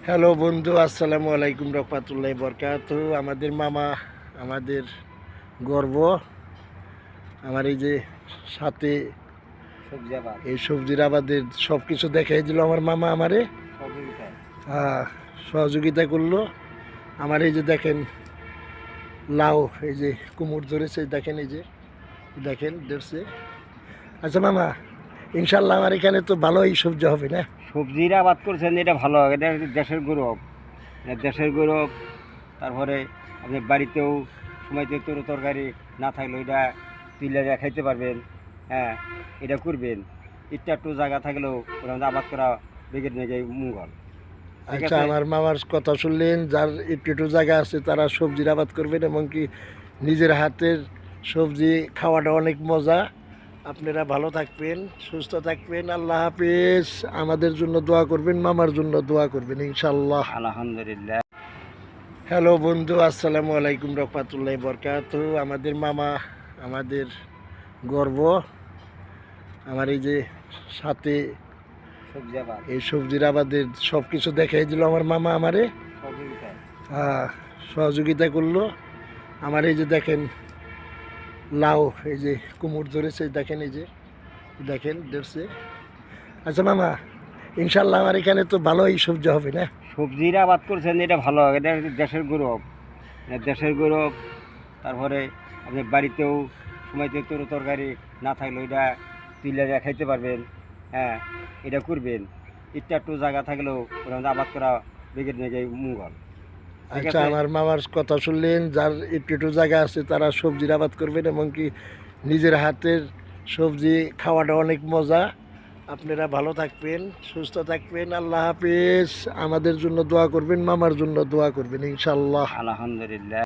Hello বন্ধু, আসসালামু আলাইকুম রহমাতুল্লাহি বরকাতু। আমাদের মামা, আমাদের গর্ব। আমার এই যে সাথে সবজি আবাদ এই সবজির আবাদের সব কিছু দেখাই দিল আমার মামা আমারে। সহযোগিতায় আহ, সহযোগিতা করলো। আমার এই যে দেখেন লাউ, এই যে কুমড় ধরেছে, দেখেন এই যে দেখেন ধরছে। আচ্ছা মামা, ইনশাল্লাহ আমার এখানে তো ভালোই সবজি হবে না? সবজির আবাদ করছেন, এটা ভালো। এটা দেশের গৌরব, এটা দেশের গৌরব। তারপরে আপনি বাড়িতেও সময়তে তরকারি না থাকলেও এটা তুলে খাইতে পারবেন। হ্যাঁ, এটা করবেন। একটু জায়গা থাকলেও ওরা আবাদ করা বেগের নেগে মঙ্গল। ঠিক আচ্ছা, আছে। আমার মামার কথা শুনলেন, যার একটু একটু জায়গা আছে তারা সবজির আবাদ করবেন, এবং কি নিজের হাতের সবজি খাওয়াটা অনেক মজা। আপনারা ভালো থাকবেন, সুস্থ থাকবেন, আল্লাহ হাফিজ। আমাদের জন্য দোয়া করবেন, মামার জন্য দোয়া করবেন ইনশাল্লাহ। আলহামদুলিল্লাহ। হ্যালো বন্ধু, আসসালামু আলাইকুম রহমাতুল্লাহি বরকাতু। আমাদের মামা, আমাদের গর্ব। আমার এই যে সাথে সবজি আবাদ এই সবজির আবাদের সব কিছু দেখাই দিল আমার মামা আমারে। সহযোগিতায় আহ, সহযোগিতা করলো। আমার এই যে দেখেন লাউ, এই যে কুমড় ধরেছে, দেখেন এই যে দেখেন ধরছে। আচ্ছা মামা, ইনশাল্লাহ আমার এখানে তো ভালোই সবজি হবে না? সবজির আবাদ করছেন, এটা ভালো। এটা দেশের গৌরব, এটা দেশের গৌরব। তারপরে আপনি বাড়িতেও সময়তে তরকারি না থাকলেও এটা তুলে খাইতে পারবেন। হ্যাঁ, এটা করবেন। একটু জায়গা থাকলেও ওরা আবাদ করা বেগের নেগে মঙ্গল। ঠিক আচ্ছা, আছে। আমার মামার কথা শুনলেন, যার একটু একটু জায়গা আছে তারা সবজির আবাদ করবেন, এবং কি নিজের হাতের সবজি খাওয়াটা অনেক মজা। আপনারা ভালো থাকবেন, সুস্থ থাকবেন, আল্লাহ হাফিজ। আমাদের জন্য দোয়া করবেন, মামার জন্য দোয়া করবেন ইনশাল্লাহ। আলহামদুলিল্লাহ।